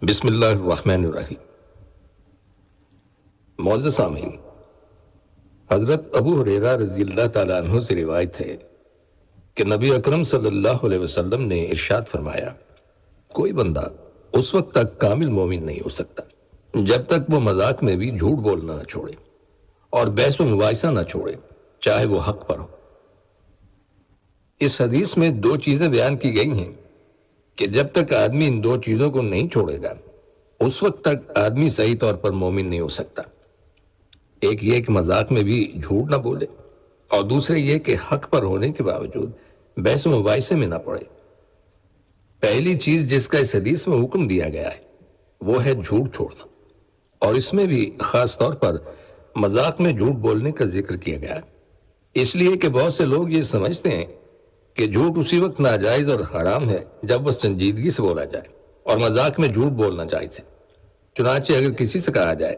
بسم اللہ الرحمن الرحیم۔ معزز سامعین، حضرت ابو ہریرہ رضی اللہ تعالیٰ عنہ سے روایت ہے کہ نبی اکرم صلی اللہ علیہ وسلم نے ارشاد فرمایا، کوئی بندہ اس وقت تک کامل مومن نہیں ہو سکتا جب تک وہ مذاق میں بھی جھوٹ بولنا نہ چھوڑے اور بحث و مباحثہ نہ چھوڑے، چاہے وہ حق پر ہو۔ اس حدیث میں دو چیزیں بیان کی گئی ہیں کہ جب تک آدمی ان دو چیزوں کو نہیں چھوڑے گا اس وقت تک آدمی صحیح طور پر مومن نہیں ہو سکتا۔ ایک یہ کہ مذاق میں بھی جھوٹ نہ بولے، اور دوسرے یہ کہ حق پر ہونے کے باوجود بحث و مباحثے میں نہ پڑے۔ پہلی چیز جس کا اس حدیث میں حکم دیا گیا ہے وہ ہے جھوٹ چھوڑنا، اور اس میں بھی خاص طور پر مذاق میں جھوٹ بولنے کا ذکر کیا گیا ہے، اس لیے کہ بہت سے لوگ یہ سمجھتے ہیں کہ جھوٹ اسی وقت ناجائز اور حرام ہے جب وہ سنجیدگی سے بولا جائے، اور مذاق میں جھوٹ بولنا جائز ہے۔ چنانچہ اگر کسی سے کہا جائے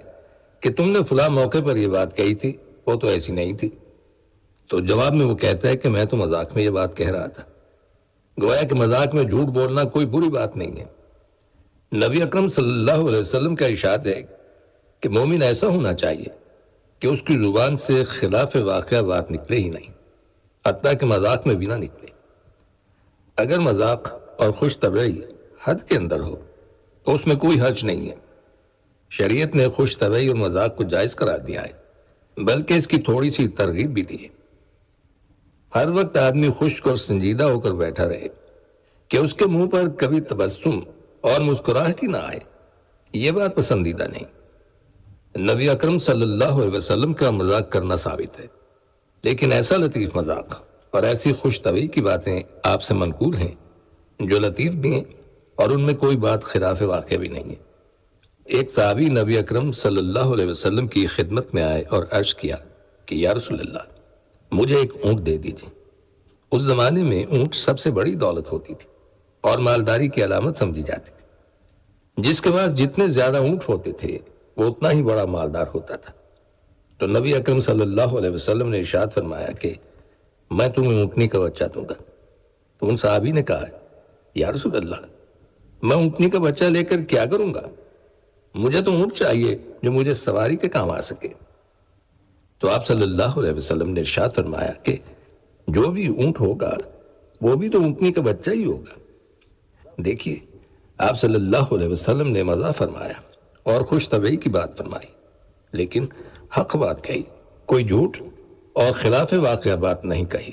کہ تم نے فلاں موقع پر یہ بات کہی تھی، وہ تو ایسی نہیں تھی، تو جواب میں وہ کہتا ہے کہ میں تو مذاق میں یہ بات کہہ رہا تھا۔ گویا کہ مذاق میں جھوٹ بولنا کوئی بری بات نہیں ہے۔ نبی اکرم صلی اللہ علیہ وسلم کا ارشاد ہے کہ مومن ایسا ہونا چاہیے کہ اس کی زبان سے خلاف واقعہ بات نکلے ہی نہیں، حتیٰ کہ مذاق میں بھی نہ نکلے۔ اگر مذاق اور خوش طبعی حد کے اندر ہو تو اس میں کوئی حرج نہیں ہے۔ شریعت نے خوش طبعی اور مذاق کو جائز قرار دیا ہے، بلکہ اس کی تھوڑی سی ترغیب بھی دی ہے۔ ہر وقت آدمی خشک اور سنجیدہ ہو کر بیٹھا رہے کہ اس کے منہ پر کبھی تبسم اور مسکراہٹ ہی نہ آئے، یہ بات پسندیدہ نہیں۔ نبی اکرم صلی اللہ علیہ وسلم کا مذاق کرنا ثابت ہے، لیکن ایسا لطیف مذاق اور ایسی خوش طبعی کی باتیں آپ سے منقول ہیں جو لطیف بھی ہیں اور ان میں کوئی بات خلاف واقع بھی نہیں ہے۔ ایک صحابی نبی اکرم صلی اللہ علیہ وسلم کی خدمت میں آئے اور عرض کیا کہ یا رسول اللہ، مجھے ایک اونٹ دے دیجیے۔ اس زمانے میں اونٹ سب سے بڑی دولت ہوتی تھی اور مالداری کی علامت سمجھی جاتی تھی۔ جس کے پاس جتنے زیادہ اونٹ ہوتے تھے وہ اتنا ہی بڑا مالدار ہوتا تھا۔ تو نبی اکرم صلی اللہ علیہ وسلم نے ارشاد فرمایا کہ میں تمہیں اونٹنی کا بچہ دوں گا۔ تو ان صحابی نے کہا، یا رسول اللہ، میں اونٹنی کا بچہ لے کر کیا کروں گا؟ مجھے تو اونٹ چاہیے جو مجھے سواری کے کام آ سکے۔ تو آپ صلی اللہ علیہ وسلم نے ارشاد فرمایا کہ جو بھی اونٹ ہوگا وہ بھی تو اونٹنی کا بچہ ہی ہوگا۔ دیکھیے، آپ صلی اللہ علیہ وسلم نے مزاح فرمایا اور خوش طبعی کی بات فرمائی، لیکن حق بات کہی، کوئی جھوٹ اور خلاف واقعہ بات نہیں کہی۔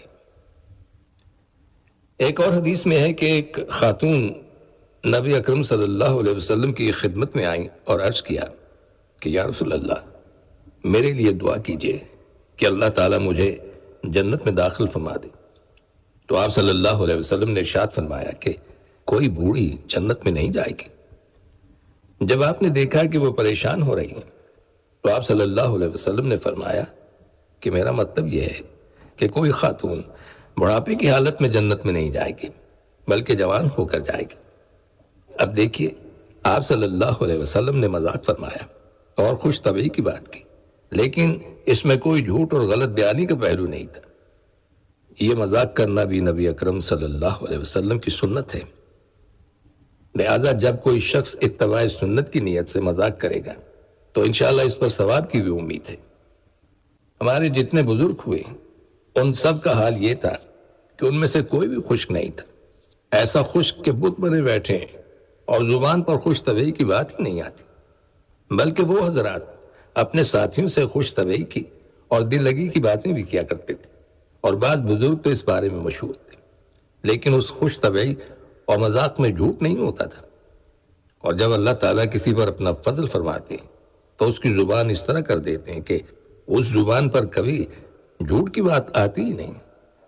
ایک اور حدیث میں ہے کہ ایک خاتون نبی اکرم صلی اللہ علیہ وسلم کی خدمت میں آئیں اور عرض کیا کہ یا رسول اللہ، میرے لیے دعا کیجیے کہ اللہ تعالیٰ مجھے جنت میں داخل فرما دے۔ تو آپ صلی اللہ علیہ وسلم نے ارشاد فرمایا کہ کوئی بوڑھی جنت میں نہیں جائے گی۔ جب آپ نے دیکھا کہ وہ پریشان ہو رہی ہیں تو آپ صلی اللہ علیہ وسلم نے فرمایا کہ میرا مطلب یہ ہے کہ کوئی خاتون بڑھاپے کی حالت میں جنت میں نہیں جائے گی بلکہ جوان ہو کر جائے گی۔ اب دیکھیے، آپ صلی اللہ علیہ وسلم نے مذاق فرمایا اور خوش طبعی کی بات کی، لیکن اس میں کوئی جھوٹ اور غلط بیانی کا پہلو نہیں تھا۔ یہ مذاق کرنا بھی نبی اکرم صلی اللہ علیہ وسلم کی سنت ہے، لہذا جب کوئی شخص اتباع سنت کی نیت سے مذاق کرے گا تو انشاءاللہ اس پر ثواب کی بھی امید ہے۔ ہمارے جتنے بزرگ ہوئے ان سب کا حال یہ تھا کہ ان میں سے کوئی بھی خشک نہیں تھا، ایسا خشک کہ بت بنے بیٹھے ہیں اور زبان پر خوش طبعی کی بات ہی نہیں آتی، بلکہ وہ حضرات اپنے ساتھیوں سے خوش طبعی کی اور دل لگی کی باتیں بھی کیا کرتے تھے، اور بعض بزرگ تو اس بارے میں مشہور تھے، لیکن اس خوش طبعی اور مذاق میں جھوٹ نہیں ہوتا تھا۔ اور جب اللہ تعالیٰ کسی پر اپنا فضل فرماتے ہیں تو اس کی زبان اس طرح کر دیتے ہیں کہ اس زبان پر کبھی جھوٹ کی بات آتی ہی نہیں،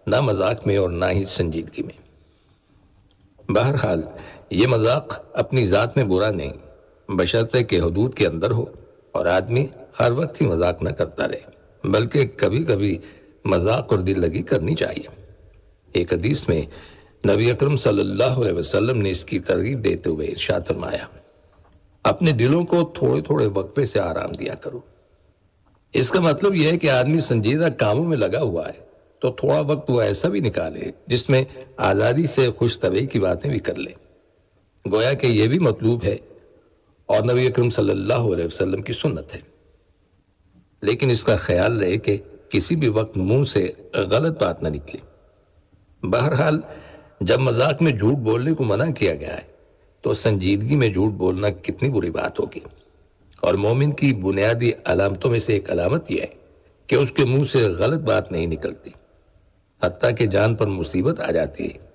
نہ مذاق میں اور نہ ہی سنجیدگی میں۔ بہرحال یہ مذاق اپنی ذات میں برا نہیں، بشرطے کہ حدود کے اندر ہو اور آدمی ہر وقت ہی مذاق نہ کرتا رہے، بلکہ کبھی کبھی مذاق اور دل لگی کرنی چاہیے۔ ایک حدیث میں نبی اکرم صلی اللہ علیہ وسلم نے اس کی ترغیب دیتے ہوئے ارشاد فرمایا، اپنے دلوں کو تھوڑے تھوڑے وقفے سے آرام دیا کرو۔ اس کا مطلب یہ ہے کہ آدمی سنجیدہ کاموں میں لگا ہوا ہے تو تھوڑا وقت وہ ایسا بھی نکالے جس میں آزادی سے خوش طبعی کی باتیں بھی کر لے۔ گویا کہ یہ بھی مطلوب ہے اور نبی اکرم صلی اللہ علیہ وسلم کی سنت ہے، لیکن اس کا خیال رہے کہ کسی بھی وقت منہ سے غلط بات نہ نکلے۔ بہرحال جب مذاق میں جھوٹ بولنے کو منع کیا گیا ہے تو سنجیدگی میں جھوٹ بولنا کتنی بری بات ہوگی۔ اور مومن کی بنیادی علامتوں میں سے ایک علامت یہ ہے کہ اس کے منہ سے غلط بات نہیں نکلتی، حتیٰ کہ جان پر مصیبت آ جاتی ہے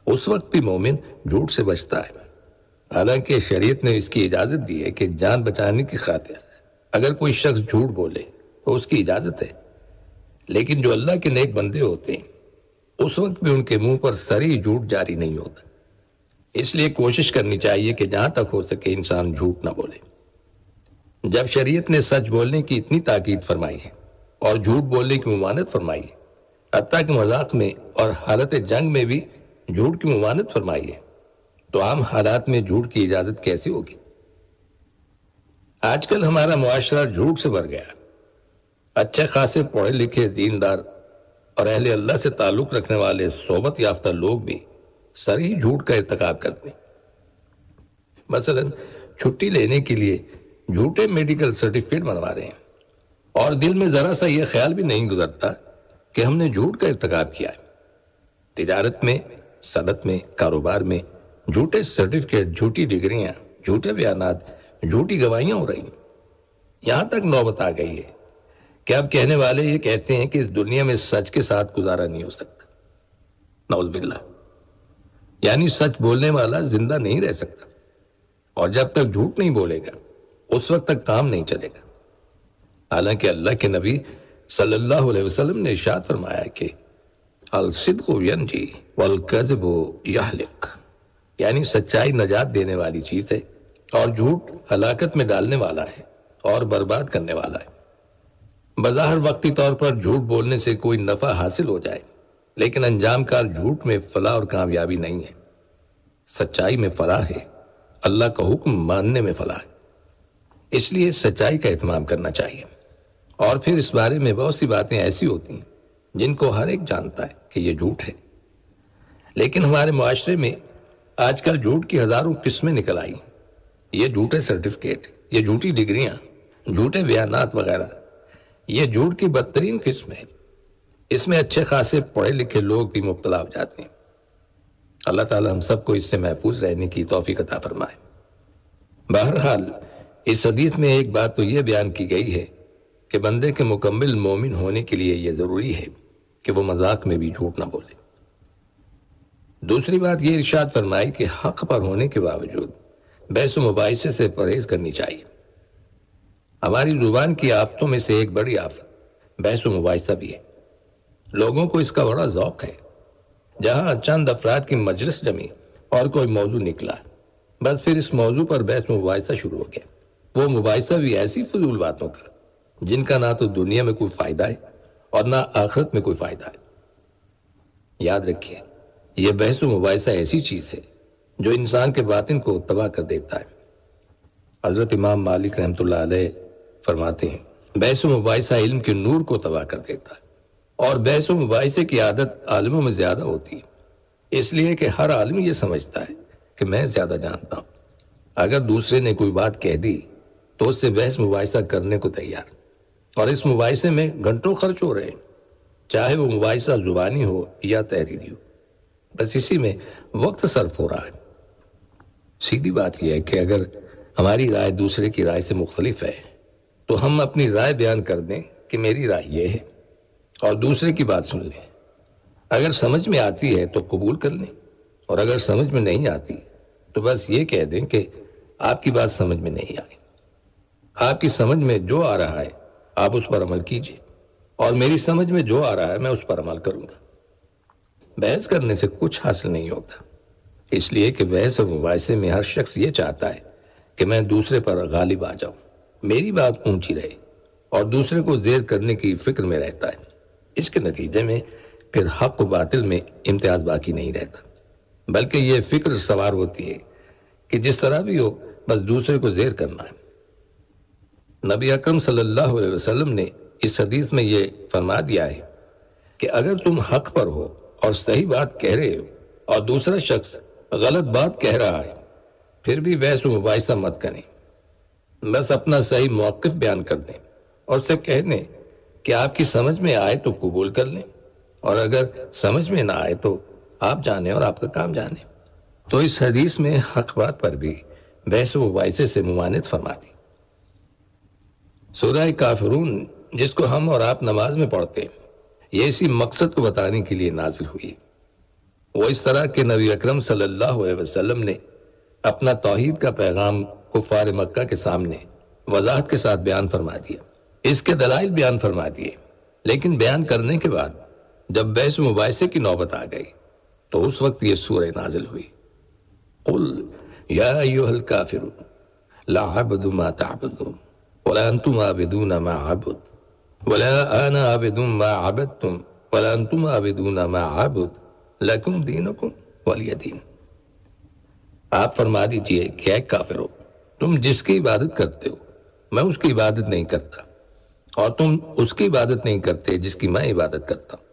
اس وقت بھی مومن جھوٹ سے بچتا ہے۔ حالانکہ شریعت نے اس کی اجازت دی ہے کہ جان بچانے کی خاطر اگر کوئی شخص جھوٹ بولے تو اس کی اجازت ہے، لیکن جو اللہ کے نیک بندے ہوتے ہیں اس وقت بھی ان کے منہ پر صریح جھوٹ جاری نہیں ہوتا۔ اس لیے کوشش کرنی چاہیے کہ جہاں تک ہو سکے انسان جھوٹ نہ بولے۔ جب شریعت نے سچ بولنے کی اتنی تاکید فرمائی ہے اور جھوٹ بولنے کی ممانعت فرمائی ہے، حتیٰ کہ مذاق میں اور حالت جنگ میں بھی جھوٹ کی ممانعت فرمائی ہے، تو عام حالات میں جھوٹ کی اجازت کیسے ہوگی؟ آج کل ہمارا معاشرہ جھوٹ سے بھر گیا۔ اچھے خاصے پڑھے لکھے دیندار اور اہل اللہ سے تعلق رکھنے والے صحبت یافتہ لوگ بھی صریح جھوٹ کا ارتکاب کرتے ہیں۔ مثلا چھٹی لینے کے لیے جھوٹے میڈیکل سرٹیفکیٹ بنوا رہے ہیں اور دل میں ذرا سا یہ خیال بھی نہیں گزرتا کہ ہم نے جھوٹ کا ارتکاب کیا ہے۔ تجارت میں، صنعت میں، کاروبار میں جھوٹے سرٹیفکیٹ، جھوٹی ڈگریاں، جھوٹے بیانات، جھوٹی گواہیاں ہو رہی ہیں۔ یہاں تک نوبت آ گئی ہے کہ اب کہنے والے یہ کہتے ہیں کہ اس دنیا میں سچ کے ساتھ گزارا نہیں ہو سکتا۔ نعوذ باللہ، یعنی سچ بولنے والا زندہ نہیں رہ سکتا، اور جب تک جھوٹ نہیں بولے گا اس وقت تک کام نہیں چلے گا۔ حالانکہ اللہ کے نبی صلی اللہ علیہ وسلم نے ارشاد فرمایا کہ الصدق ینجی والکذب یہلک، یعنی سچائی نجات دینے والی چیز ہے اور جھوٹ ہلاکت میں ڈالنے والا ہے اور برباد کرنے والا ہے۔ بظاہر وقتی طور پر جھوٹ بولنے سے کوئی نفع حاصل ہو جائے، لیکن انجام کار جھوٹ میں فلاح اور کامیابی نہیں ہے۔ سچائی میں فلاح ہے، اللہ کا حکم ماننے میں فلاح ہے۔ اس لیے سچائی کا اہتمام کرنا چاہیے۔ اور پھر اس بارے میں بہت سی باتیں ایسی ہوتی ہیں جن کو ہر ایک جانتا ہے کہ یہ جھوٹ ہے، لیکن ہمارے معاشرے میں آج کل جھوٹ کی ہزاروں قسمیں نکل آئی۔ یہ جھوٹے سرٹیفکیٹ، یہ جھوٹی ڈگریاں، جھوٹے بیانات وغیرہ، یہ جھوٹ کی بدترین قسم ہے۔ اس میں اچھے خاصے پڑھے لکھے لوگ بھی مبتلا ہو جاتے ہیں۔ اللہ تعالی ہم سب کو اس سے محفوظ رہنے کی توفیق عطا فرمائے۔ بہرحال اس حدیث میں ایک بات تو یہ بیان کی گئی ہے کہ بندے کے مکمل مومن ہونے کے لیے یہ ضروری ہے کہ وہ مذاق میں بھی جھوٹ نہ بولے۔ دوسری بات یہ ارشاد فرمائی کہ حق پر ہونے کے باوجود بحث و مباحثے سے پرہیز کرنی چاہیے۔ ہماری زبان کی آفتوں میں سے ایک بڑی آفت بحث و مباحثہ بھی ہے۔ لوگوں کو اس کا بڑا ذوق ہے۔ جہاں چند افراد کی مجلس جمی اور کوئی موضوع نکلا، بس پھر اس موضوع پر بحث و مباحثہ شروع ہو گیا۔ وہ مباحثہ بھی ایسی فضول باتوں کا جن کا نہ تو دنیا میں کوئی فائدہ ہے اور نہ آخرت میں کوئی فائدہ ہے۔ یاد رکھیے، یہ بحث و مباحثہ ایسی چیز ہے جو انسان کے باطن کو تباہ کر دیتا ہے۔ حضرت امام مالک رحمۃ اللہ علیہ فرماتے ہیں، بحث و مباحثہ علم کے نور کو تباہ کر دیتا ہے، اور بحث و مباحثے کی عادت عالموں میں زیادہ ہوتی ہے، اس لیے کہ ہر عالم یہ سمجھتا ہے کہ میں زیادہ جانتا ہوں۔ اگر دوسرے نے کوئی بات کہہ دی تو اس سے بحث مباحثہ کرنے کو تیار، اور اس مباحثے میں گھنٹوں خرچ ہو رہے ہیں، چاہے وہ مباحثہ زبانی ہو یا تحریری ہو، بس اسی میں وقت صرف ہو رہا ہے۔ سیدھی بات یہ ہے کہ اگر ہماری رائے دوسرے کی رائے سے مختلف ہے تو ہم اپنی رائے بیان کر دیں کہ میری رائے یہ ہے، اور دوسرے کی بات سن لیں۔ اگر سمجھ میں آتی ہے تو قبول کر لیں، اور اگر سمجھ میں نہیں آتی تو بس یہ کہہ دیں کہ آپ کی بات سمجھ میں نہیں آئی۔ آپ کی سمجھ میں جو آ رہا ہے آپ اس پر عمل کیجیے، اور میری سمجھ میں جو آ رہا ہے میں اس پر عمل کروں گا۔ بحث کرنے سے کچھ حاصل نہیں ہوتا، اس لیے کہ بحث اور مباحثے میں ہر شخص یہ چاہتا ہے کہ میں دوسرے پر غالب آ جاؤں، میری بات اونچی رہے، اور دوسرے کو زیر کرنے کی فکر میں رہتا ہے۔ اس کے نتیجے میں پھر حق و باطل میں امتیاز باقی نہیں رہتا، بلکہ یہ فکر سوار ہوتی ہے کہ جس طرح بھی ہو بس دوسرے کو زیر کرنا ہے۔ نبی اکرم صلی اللہ علیہ وسلم نے اس حدیث میں یہ فرما دیا ہے کہ اگر تم حق پر ہو اور صحیح بات کہہ رہے ہو اور دوسرا شخص غلط بات کہہ رہا ہے، پھر بھی بحث و مباحثہ مت کریں، بس اپنا صحیح موقف بیان کر دیں اور اسے کہہ دیں کہ آپ کی سمجھ میں آئے تو قبول کر لیں، اور اگر سمجھ میں نہ آئے تو آپ جانیں اور آپ کا کام جانیں۔ تو اس حدیث میں حق بات پر بھی بحث و مباحثے سے ممانعت فرما دی۔ سورہ کافرون جس کو ہم اور آپ نماز میں پڑھتے ہیں، یہ اسی مقصد کو بتانے کے لیے نازل ہوئی۔ وہ اس طرح کہ نبی اکرم صلی اللہ علیہ وسلم نے اپنا توحید کا پیغام کفار مکہ کے سامنے وضاحت کے ساتھ بیان فرما دیا، اس کے دلائل بیان فرما دیے، لیکن بیان کرنے کے بعد جب بحث و مباحثے کی نوبت آ گئی تو اس وقت یہ سورہ نازل ہوئی۔ قل یا ایھا الکافرون لا اعبد ما تعبدون ولا انتم عابدون ما اعبد ولا انا عابد ما عبدتم ولا انتم عابدون ما اعبد لکم دینکم ولی دین۔ آپ فرما دیجئے کہ اے کافرو، تم جس کی عبادت کرتے ہو میں اس کی عبادت نہیں کرتا، اور تم اس کی عبادت نہیں کرتے جس کی میں عبادت کرتا ہوں،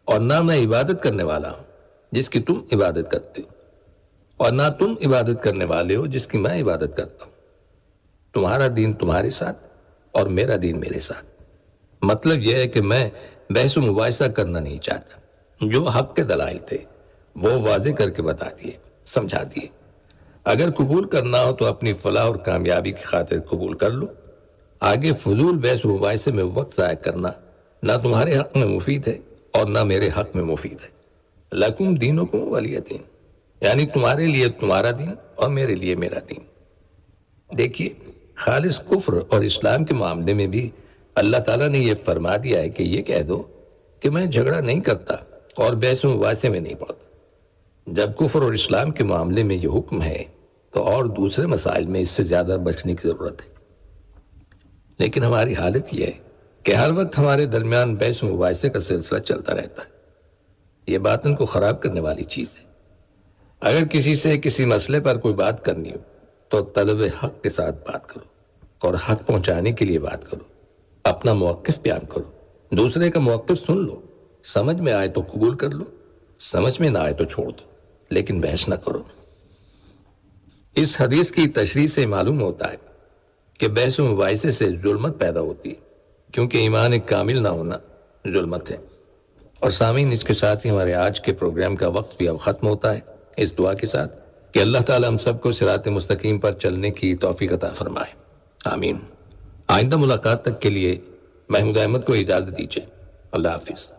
اور نہ میں عبادت کرنے والا ہوں جس کی تم عبادت کرتے ہو، اور نہ تم عبادت کرنے والے ہو جس کی میں عبادت کرتا ہوں۔ تمہارا دین تمہارے ساتھ اور میرا دین میرے ساتھ۔ مطلب یہ ہے کہ میں بحث و مباحثہ کرنا نہیں چاہتا، جو حق کے دلائل تھے وہ واضح کر کے بتا دیے، سمجھا دیے۔ اگر قبول کرنا ہو تو اپنی فلاح اور کامیابی کی خاطر قبول کر لو، آگے فضول بحث و مباحثے میں وقت ضائع کرنا نہ تمہارے حق میں مفید ہے اور نہ میرے حق میں مفید ہے۔ لکم دینکم ولی دین، یعنی تمہارے لیے تمہارا دین اور میرے لیے میرا دین۔ دیکھیے، خالص کفر اور اسلام کے معاملے میں بھی اللہ تعالیٰ نے یہ فرما دیا ہے کہ یہ کہہ دو کہ میں جھگڑا نہیں کرتا اور بحث و مباحثے میں نہیں پڑتا۔ جب کفر اور اسلام کے معاملے میں یہ حکم ہے تو اور دوسرے مسائل میں اس سے زیادہ بچنے کی ضرورت ہے۔ لیکن ہماری حالت یہ ہے کہ ہر وقت ہمارے درمیان بحث و مباحثے کا سلسلہ چلتا رہتا ہے۔ یہ باطن کو خراب کرنے والی چیز ہے۔ اگر کسی سے کسی مسئلے پر کوئی بات کرنی ہو تو طلب حق کے ساتھ بات کرو اور حق پہنچانے کے لیے بات کرو، اپنا موقف بیان کرو، دوسرے کا موقف سن لو، سمجھ میں آئے تو قبول کر لو، سمجھ میں نہ آئے تو چھوڑ دو، لیکن بحث نہ کرو۔ اس حدیث کی تشریح سے معلوم ہوتا ہے کہ بحث و مباحثے سے ظلمت پیدا ہوتی ہے، کیونکہ ایمان کامل نہ ہونا ظلمت ہے۔ اور سامعین، اس کے ساتھ ہی ہمارے آج کے پروگرام کا وقت بھی اب ختم ہوتا ہے، اس دعا کے ساتھ کہ اللہ تعالی ہم سب کو صراط مستقیم پر چلنے کی توفیق عطا فرمائے، آمین۔ آئندہ ملاقات تک کے لیے محمود احمد کو اجازت دیجیے، اللہ حافظ۔